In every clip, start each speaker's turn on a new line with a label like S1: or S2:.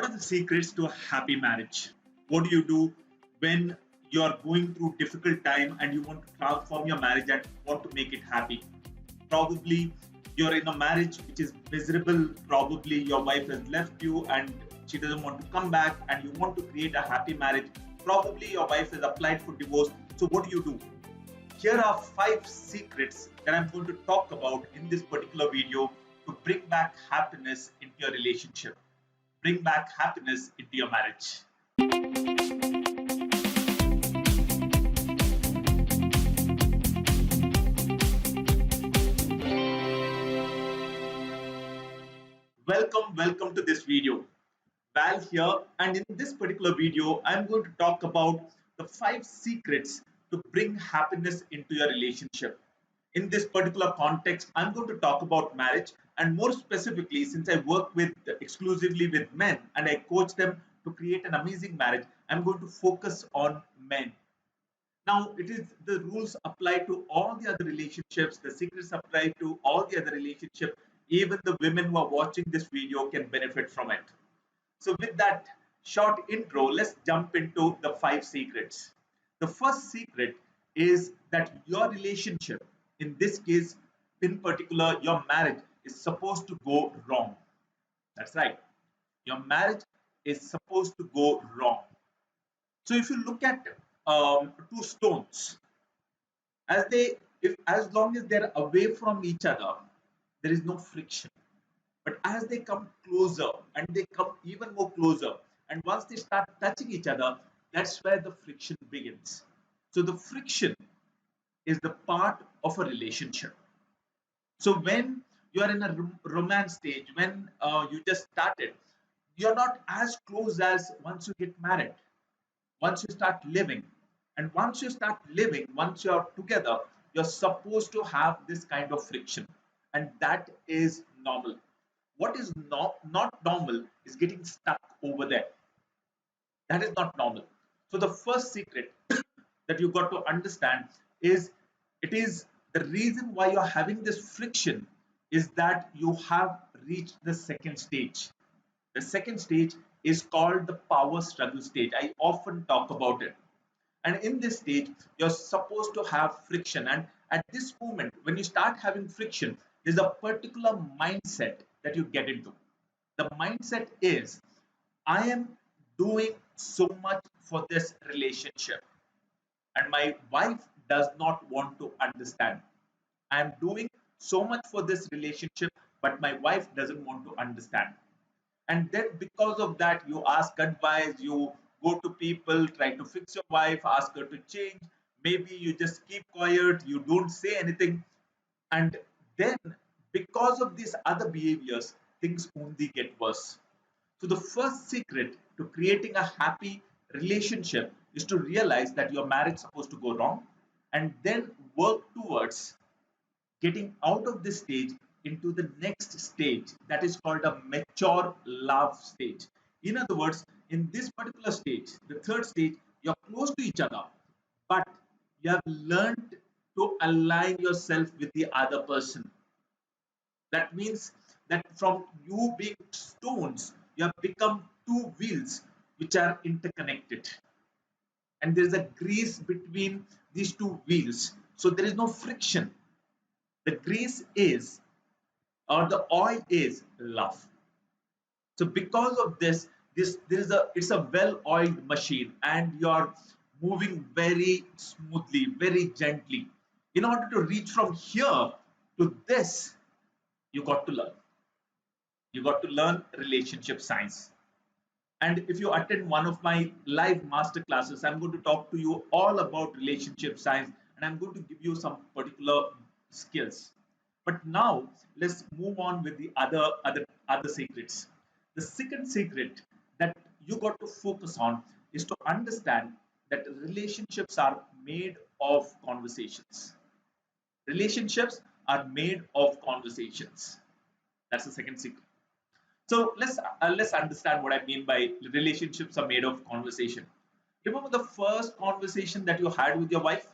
S1: What are the secrets to a happy marriage? What do you do when you are going through difficult time and you want to transform your marriage and want to make it happy? Probably you're in a marriage which is miserable. Probably your wife has left you and she doesn't want to come back, and you want to create a happy marriage. Probably your wife has applied for divorce. So what do? Here are 5 secrets that I'm going to talk about in this particular video to bring back happiness into your relationship, bring back happiness into your marriage. Welcome to this video. Val here, and in this particular video, I'm going to talk about the 5 secrets to bring happiness into your relationship. In this particular context, I'm going to talk about marriage, and more specifically, since I work exclusively with men and I coach them to create an amazing marriage, I'm going to focus on men. Now, the rules apply to all the other relationships, the secrets apply to all the other relationships. Even the women who are watching this video can benefit from it. So with that short intro, let's jump into the 5 secrets. The first secret is that your relationship, in this case, in particular, your marriage is supposed to go wrong. That's right. Your marriage is supposed to go wrong. So if you look at 2 stones, as long as they're away from each other, there is no friction. But as they come closer and they come even more closer, and once they start touching each other, that's where the friction begins. So the friction is the part of a relationship. So when you are in a romance stage, when you just started, you're not as close as once you get married, once you start living. And once you start living, once you're together, you're supposed to have this kind of friction. And that is normal. What is not normal is getting stuck over there. That is not normal. So the first secret that you got to understand is it is the reason why you're having this friction is that you have reached the second stage. The second stage is called the power struggle stage. I often talk about it. And in this stage, you're supposed to have friction. And at this moment, when you start having friction, there's a particular mindset that you get into. The mindset is, I am doing so much for this relationship, and my wife does not want to understand. I am doing so much for this relationship, but my wife doesn't want to understand. And then because of that, you ask advice, you go to people, try to fix your wife, ask her to change. Maybe you just keep quiet, you don't say anything. And then because of these other behaviors, things only get worse. So the first secret to creating a happy relationship is to realize that your marriage is supposed to go wrong, and then work towards getting out of this stage into the next stage, that is called a mature love stage. In other words, in this particular stage, the third stage, you're close to each other, but you have learned to align yourself with the other person. That means that from you being stones, you have become 2 wheels which are interconnected. And there is a grease between these 2 wheels. So there is no friction. The grease is, or the oil is love. So because of this, it's a well-oiled machine, and you're moving very smoothly, very gently. In order to reach from here to this, you got to learn. You got to learn relationship science. And if you attend one of my live master classes, I'm going to talk to you all about relationship science, and I'm going to give you some particular skills. But now let's move on with the other secrets. The second secret that you got to focus on is to understand that relationships are made of conversations. Relationships are made of conversations. That's the second secret. So let's understand what I mean by relationships are made of conversation. Remember the first conversation that you had with your wife?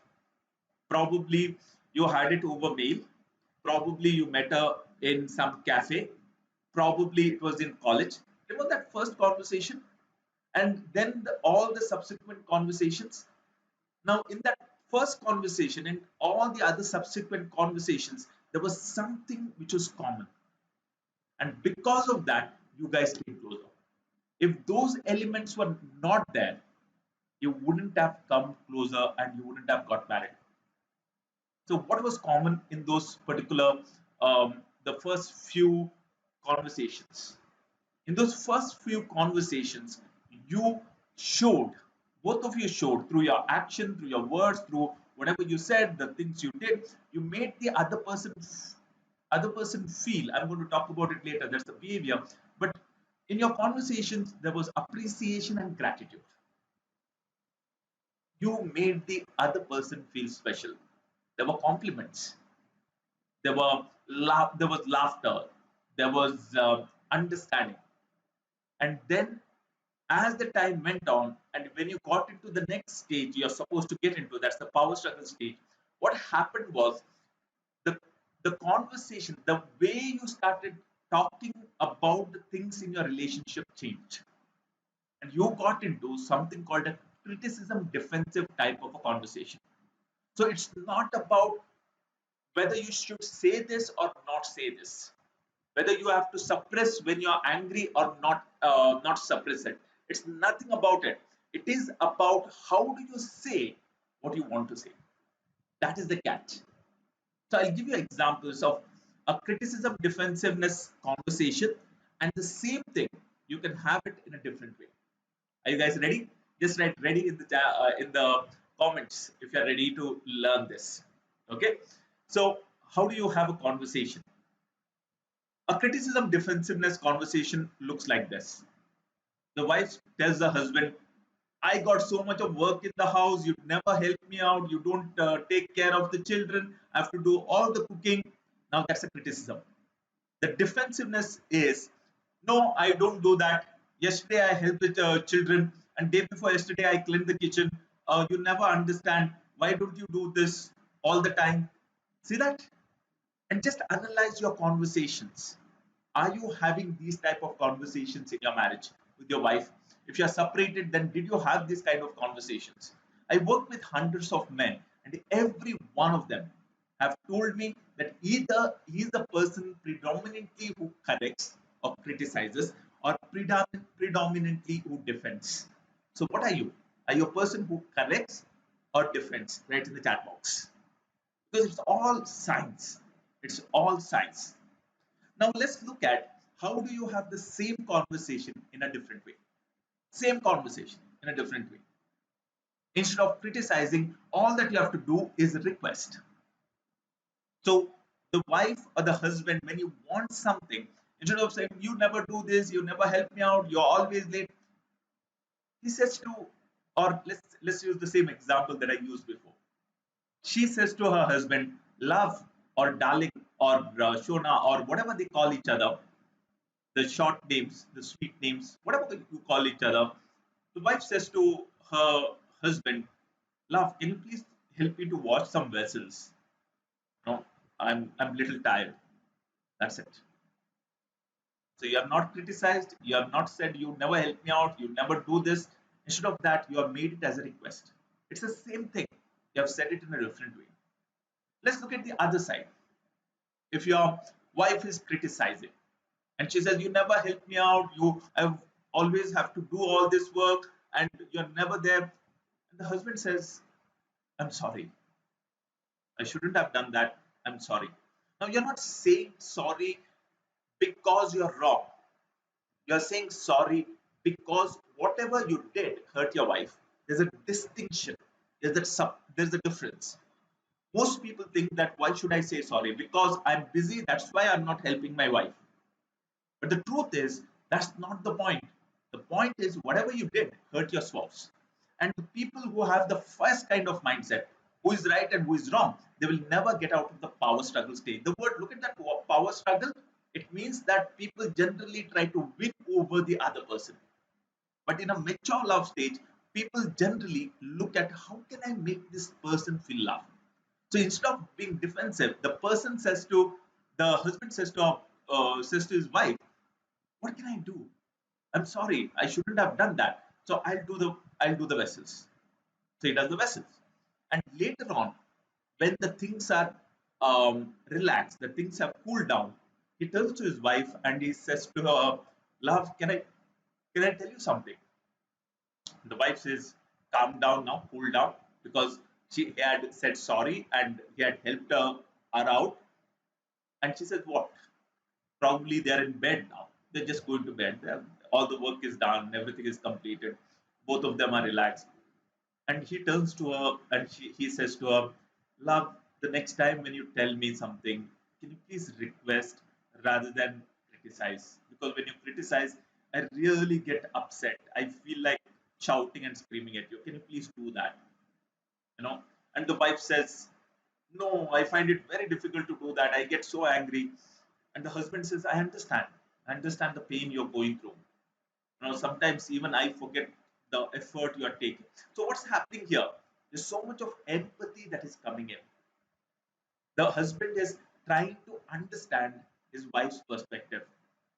S1: Probably you had it over mail. Probably you met her in some cafe. Probably it was in college. Remember that first conversation and then all the subsequent conversations. Now, in that first conversation and all the other subsequent conversations, there was something which was common. And because of that, you guys came closer. If those elements were not there, you wouldn't have come closer and you wouldn't have got married. So, what was common in those particular, the first few conversations? In those first few conversations, you showed, both of you showed through your action, through your words, through whatever you said, the things you did, you made the other person feel. I'm going to talk about it later. That's the behavior. But in your conversations, there was appreciation and gratitude. You made the other person feel special. There were compliments. There was laughter. There was understanding. And then as the time went on and when you got into the next stage you're supposed to get into, that's the power struggle stage, what happened was the the conversation, the way you started talking about the things in your relationship changed, and you got into something called a criticism defensive type of a conversation. So it's not about whether you should say this or not say this, whether you have to suppress when you're angry or not suppress it. It's nothing about it. It is about how do you say what you want to say. That is the catch. So I'll give you examples of a criticism defensiveness conversation, and the same thing you can have it in a different way. Are you guys ready? Just write ready in the comments if you're ready to learn this. Okay. So how do you have a conversation? A criticism defensiveness conversation looks like this. The wife tells the husband, I got so much of work in the house, you never help me out, you don't take care of the children, I have to do all the cooking. Now that's a criticism. The defensiveness is, no, I don't do that. Yesterday I helped the children, and day before yesterday I cleaned the kitchen. You never understand. Why don't you do this all the time? See that? And just analyze your conversations. Are you having these type of conversations in your marriage with your wife? If you are separated, then did you have these kind of conversations? I work with hundreds of men, and every one of them have told me that either he is the person predominantly who corrects or criticizes, or predominantly who defends. So what are you? Are you a person who corrects or defends? Write in the chat box, because it's all science. It's all science. Now let's look at how do you have the same conversation in a different way. Same conversation in a different way. Instead of criticizing, all that you have to do is request. So the wife or the husband, when you want something, instead of saying, you never do this, you never help me out, you're always late, he says to, or let's use the same example that I used before. She says to her husband, love or darling or Shona or whatever they call each other, the short names, the sweet names, whatever you call each other. The wife says to her husband, love, can you please help me to wash some vessels? No, I'm a little tired. That's it. So you have not criticized, you have not said you never help me out, you never do this. Instead of that, you have made it as a request. It's the same thing. You have said it in a different way. Let's look at the other side. If your wife is criticizing and she says, you never help me out, you have always have to do all this work and you're never there. And the husband says, I'm sorry. I shouldn't have done that. I'm sorry. Now you're not saying sorry because you're wrong. You're saying sorry because whatever you did hurt your wife. There's a distinction. There's a difference. Most people think that why should I say sorry? Because I'm busy, that's why I'm not helping my wife. But the truth is, that's not the point. The point is, whatever you did hurt your spouse. And the people who have the first kind of mindset, who is right and who is wrong, they will never get out of the power struggle stage. The word, look at that power struggle. It means that people generally try to win over the other person. But in a mature love stage, people generally look at how can I make this person feel loved. So instead of being defensive, the husband says to his wife, "What can I do? I'm sorry, I shouldn't have done that. So I'll do the vessels. So he does the vessels. And later on, when the things are relaxed, the things have cooled down, he turns to his wife and he says to her, "Love, can I tell you something?" The wife says, "Calm down now, cool down," because she had said sorry and he had helped her out. And she says, "What?" Probably they're in bed now. They're just going to bed. All the work is done, everything is completed. Both of them are relaxed. And he turns to her and he says to her, "Love, the next time when you tell me something, can you please request rather than criticize? Because when you criticize, I really get upset. I feel like shouting and screaming at you. Can you please do that?" You know, and the wife says, "No, I find it very difficult to do that. I get so angry." And the husband says, I understand the pain you're going through. Sometimes even I forget the effort you are taking. So what's happening here? There's so much of empathy that is coming in. The husband is trying to understand his wife's perspective.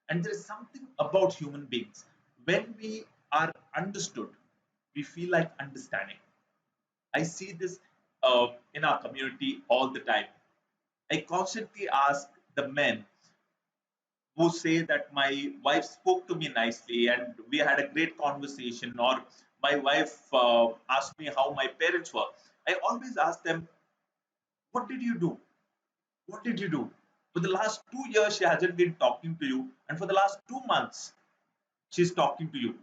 S1: And there is something about human beings. When we are understood, we feel like understanding. I see this in our community all the time. I constantly ask the men who say that my wife spoke to me nicely and we had a great conversation, or my wife asked me how my parents were. I always ask them, "What did you do? What did you do? For the last 2 years, she hasn't been talking to you, and for the last 2 months, she's talking to you.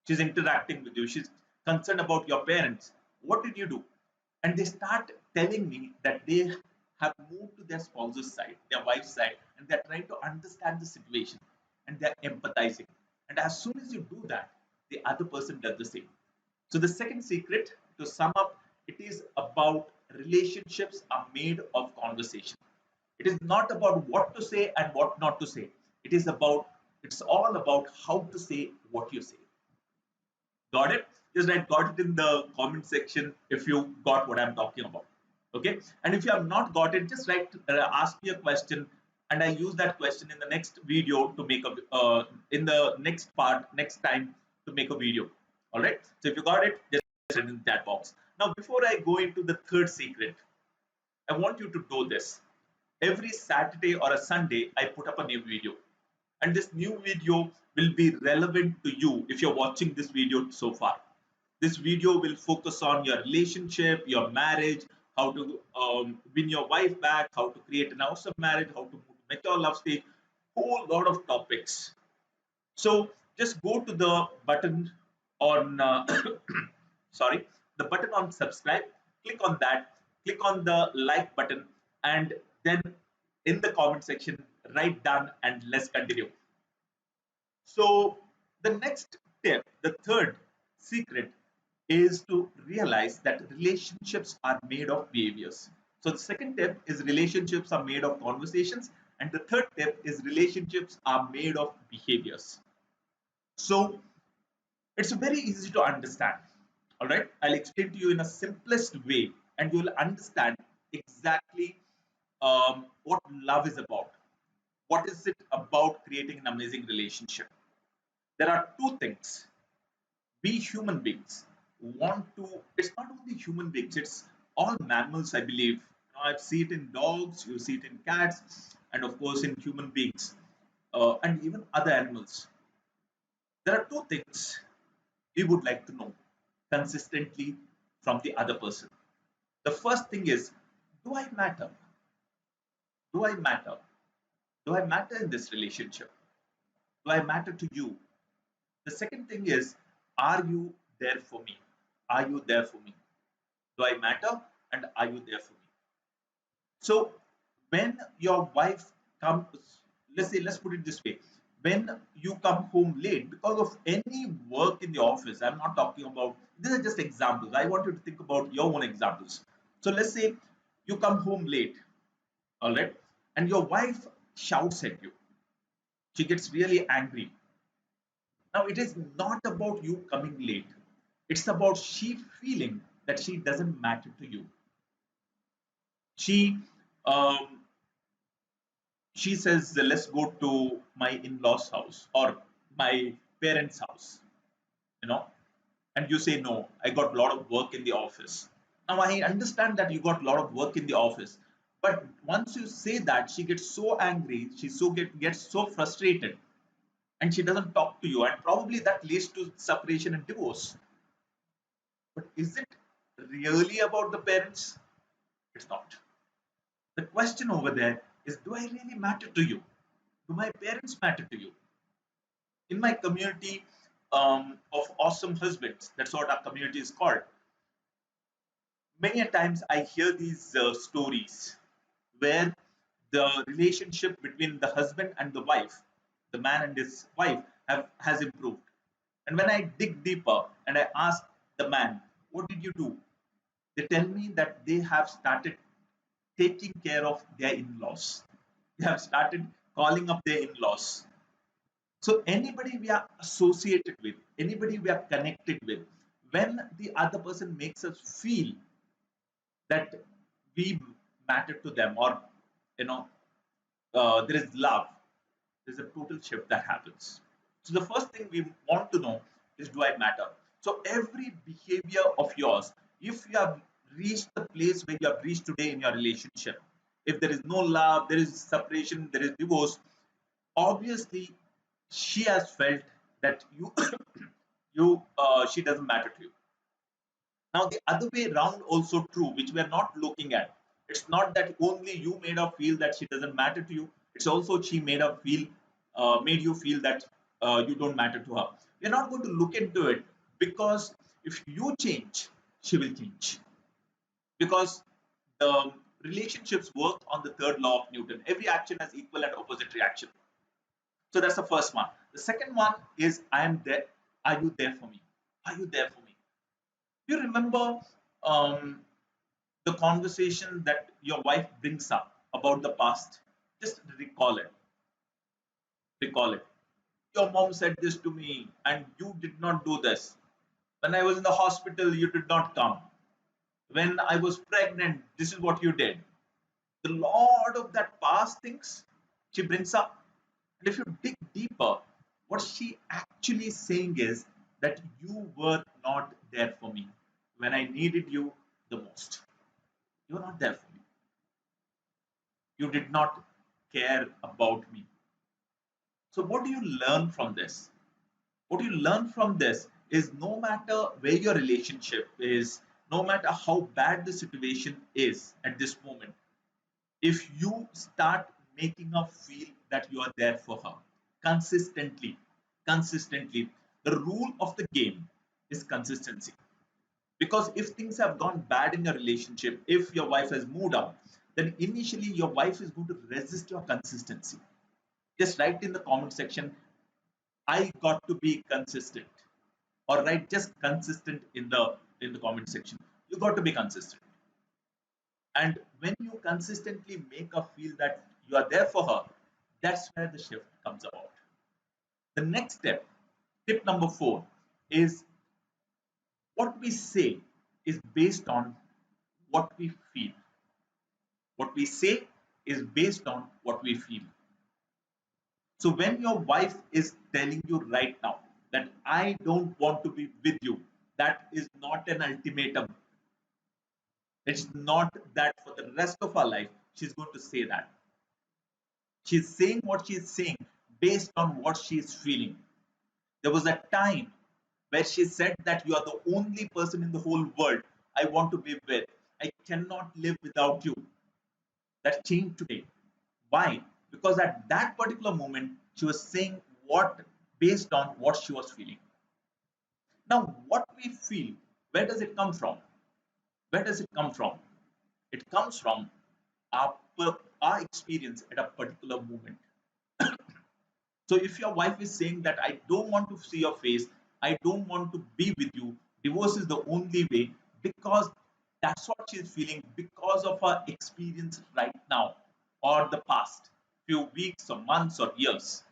S1: She's interacting with you. She's concerned about your parents. What did you do?" And they start telling me that they have moved to their spouse's side, their wife's side, and they're trying to understand the situation and they're empathizing. And as soon as you do that, the other person does the same. So, the second secret, to sum up, it is about relationships are made of conversation. It is not about what to say and what not to say. It's all about how to say what you say. Got it? Just write got it in the comment section if you got what I'm talking about. Okay. And if you have not got it, just write, ask me a question, and I use that question in the next video to make a, in the next part, next time to make a video. All right. So if you got it, just write it in that box. Now, before I go into the third secret, I want you to do this. Every Saturday or a Sunday, I put up a new video. And this new video will be relevant to you if you're watching this video so far. This video will focus on your relationship, your marriage, how to win your wife back, how to create an awesome marriage, how to move to mature love stage, whole lot of topics. So just go to the button on, sorry, the button on subscribe, click on that, click on the like button, and then in the comment section, write done and let's continue. So the next tip, the third secret, is to realize that relationships are made of behaviors. So the second tip is relationships are made of conversations, and the third tip is relationships are made of behaviors. So it's very easy to understand. All right, I'll explain to you in a simplest way, and you'll understand exactly what love is about. What is it about creating an amazing relationship? There are two things. We human beings want to, it's not only human beings, it's all mammals, I believe. I see it in dogs, you see it in cats, and of course in human beings, and even other animals. There are two things we would like to know consistently from the other person. The first thing is, do I matter? Do I matter? Do I matter in this relationship? Do I matter to you? The second thing is, are you there for me? Are you there for me? Do I matter? And are you there for me? So when your wife comes, let's say, let's put it this way. When you come home late because of any work in the office, I'm not talking about, these are just examples. I want you to think about your own examples. So let's say you come home late, all right, and your wife shouts at you. She gets really angry. Now, it is not about you coming late. It's about she feeling that she doesn't matter to you. She um, she says, "Let's go to my in-laws' house or my parents' house, you know, and you say, no, I got a lot of work in the office. Now, I understand that you got a lot of work in the office, but once you say that, she gets so angry, gets so frustrated, and she doesn't talk to you, and probably that leads to separation and divorce. But is it really about the parents? It's not. The question over there is, do I really matter to you? Do my parents matter to you? In my community of awesome husbands, that's what our community is called, many a times I hear these stories where the relationship between the husband and the wife, the man and his wife, has improved. And when I dig deeper and I ask the man, what did you do? They tell me that they have started taking care of their in laws. They have started calling up their in laws. So, anybody we are associated with, anybody we are connected with, when the other person makes us feel that we matter to them, or you know there is love, there's a total shift that happens. So the first thing we want to know is, do I matter? So every behavior of yours, if you have reached the place where you have reached today in your relationship, if there is no love, there is separation, there is divorce, obviously she has felt that you she doesn't matter to you. Now, the other way around also true, which we are not looking at. It's not that only you made her feel that she doesn't matter to you. It's also she made you feel that you don't matter to her. We're not going to look into it, because if you change, she will change. Because the relationships work on the third law of Newton. Every action has equal and opposite reaction. So that's the first one. The second one is, I am there. Are you there for me? Are you there for me? You remember um, the conversation that your wife brings up about the past? Just recall it. Recall it. Your mom said this to me, and you did not do this. When I was in the hospital, you did not come. When I was pregnant, this is what you did. The lot of that past things she brings up. And if you dig deeper, what she actually saying is that you were not there for me when I needed you the most. You were not there for me. You did not care about me. So, what do you learn from this? What you learn from this is, no matter where your relationship is, no matter how bad the situation is at this moment, if you start making her feel that you are there for her consistently, consistently, the rule of the game is consistency. Because if things have gone bad in your relationship, if your wife has moved out, then initially your wife is going to resist your consistency. Just write in the comment section, I got to be consistent. Or write just consistent in the comment section. You got to be consistent. And when you consistently make her feel that you are there for her, that's where the shift comes about. The next step, tip number 4, is what we say is based on what we feel. What we say is based on what we feel. So when your wife is telling you right now that I don't want to be with you, that is not an ultimatum. It's not that for the rest of her life she's going to say that. She's saying what she's saying based on what she's feeling. There was a time where she said that you are the only person in the whole world I want to be with. I cannot live without you. That changed today. Why? Because at that particular moment, she was saying what based on what she was feeling. Now, what we feel, where does it come from? Where does it come from? It comes from our, our experience at a particular moment. So if your wife is saying that I don't want to see your face, I don't want to be with you, divorce is the only way, because that's what she's feeling because of her experience right now or the past few weeks or months or years.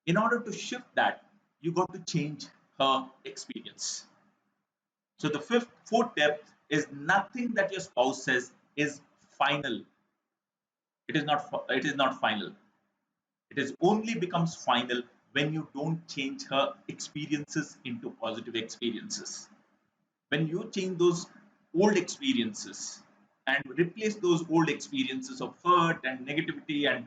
S1: In order to shift that, you got to change her experience. So the fourth step is, nothing that your spouse says is final. It is not final. It is only becomes final when you don't change her experiences into positive experiences. When you change those old experiences and replace those old experiences of hurt and negativity and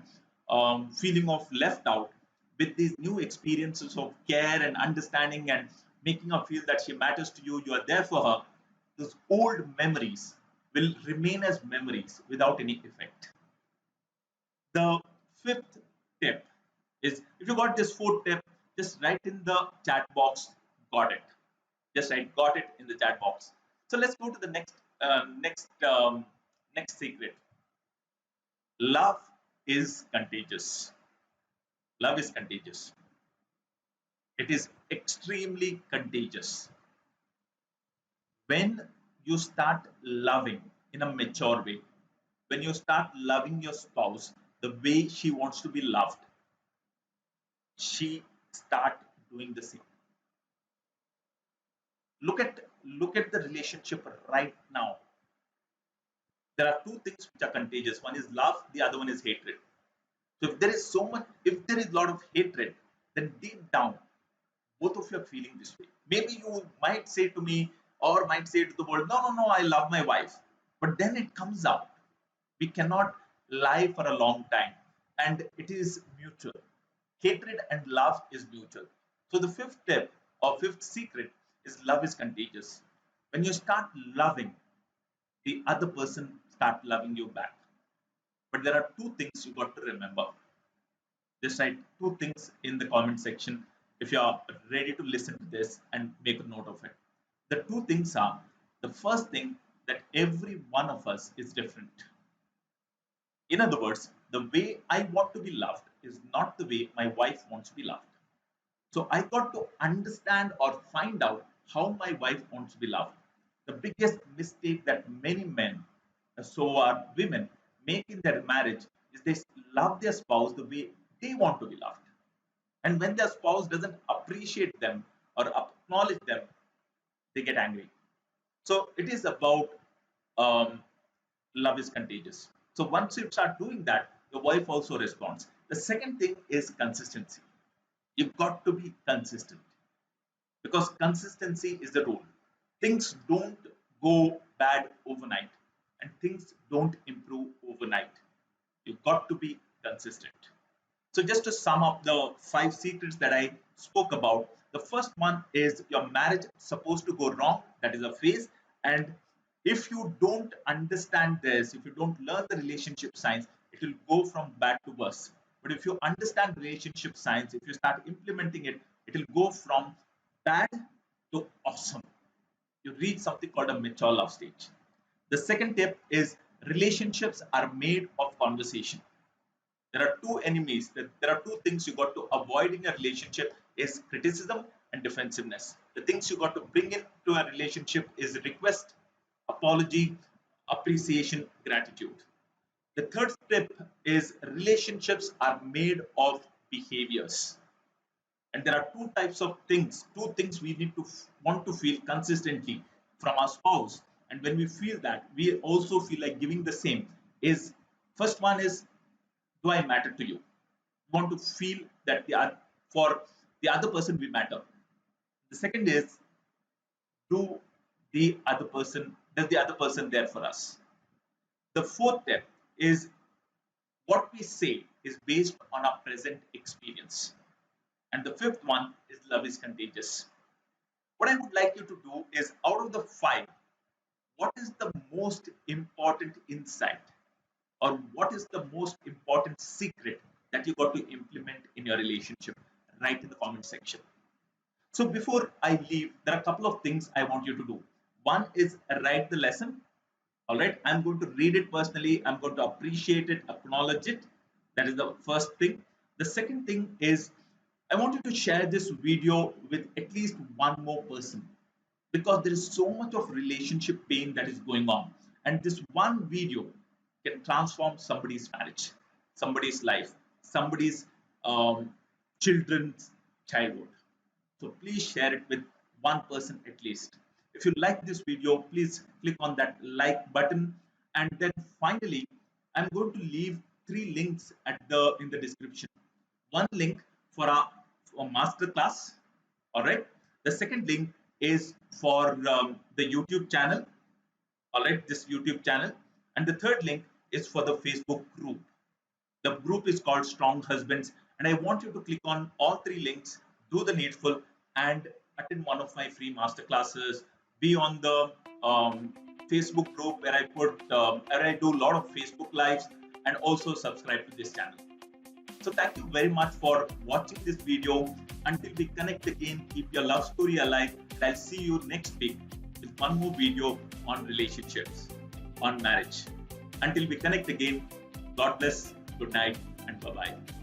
S1: feeling of left out with these new experiences of care and understanding and making her feel that she matters to you, you are there for her, those old memories will remain as memories without any effect. The fifth tip is, if you got this fourth tip, just write in the chat box, got it. Just write got it in the chat box. So let's go to the next secret. Love is contagious. Love is contagious. It is extremely contagious. When you start loving in a mature way, when you start loving your spouse the way she wants to be loved, she start doing the same. Look at the relationship right now. There are two things which are contagious. One is love, the other one is hatred. So if there is a lot of hatred, then deep down, both of you are feeling this way. Maybe you might say to me or might say to the world, no, no, no, I love my wife. But then it comes out. We cannot lie for a long time. And it is mutual. Hatred and love is mutual. So the fifth tip or fifth secret is love is contagious. When you start loving, the other person start loving you back. But there are two things you got to remember. Just write two things in the comment section if you are ready to listen to this and make a note of it. The two things are, the first thing, that every one of us is different. In other words, the way I want to be loved is not the way my wife wants to be loved. So I got to understand or find out how my wife wants to be loved. The biggest mistake that many men, so are women, make in their marriage is they love their spouse the way they want to be loved. And when their spouse doesn't appreciate them or acknowledge them, they get angry. So it is about um, love is contagious. So once you start doing that, your wife also responds. The second thing is consistency. You've got to be consistent because consistency is the rule. Things don't go bad overnight and things don't improve overnight. You've got to be consistent. So just to sum up the 5 secrets that I spoke about, the first one is your marriage is supposed to go wrong. That is a phase. And if you don't understand this, if you don't learn the relationship science, it will go from bad to worse. But if you understand relationship science, if you start implementing it, it will go from bad to awesome. You reach something called a mature love stage. The second tip is relationships are made of conversation. There are two enemies. There are two things you got to avoid in a relationship is criticism and defensiveness. The things you got to bring into a relationship is request, apology, appreciation, gratitude. The third step is relationships are made of behaviors. And there are two types of things, two things we need to want to feel consistently from our spouse. And when we feel that, we also feel like giving the same. Is first one is, do I matter to you? We want to feel that for the other person we matter. The second is, do does the other person there for us? The fourth step is, what we say is based on our present experience. And the fifth one is love is contagious. What I would like you to do is, out of the 5, what is the most important insight or what is the most important secret that you got to implement in your relationship? Write in the comment section. So before I leave, there are a couple of things I want you to do. One is write the lesson. All right, I'm going to read it personally. I'm going to appreciate it, acknowledge it. That is the first thing. The second thing is, I want you to share this video with at least one more person, because there is so much of relationship pain that is going on. And this one video can transform somebody's marriage, somebody's life, somebody's children's childhood. So please share it with one person at least. If you like this video, please click on that like button. And then finally, I'm going to leave 3 links in the description. One link for our a master class. All right. The second link is for the YouTube channel. All right, this YouTube channel. And the third link is for the Facebook group. The group is called Strong Husbands. And I want you to click on all three links, do the needful, and attend one of my free masterclasses. Be on the Facebook group where I do a lot of Facebook lives, and also subscribe to this channel. So thank you very much for watching this video. Until we connect again, keep your love story alive. And I'll see you next week with one more video on relationships, on marriage. Until we connect again, God bless, good night, and bye-bye.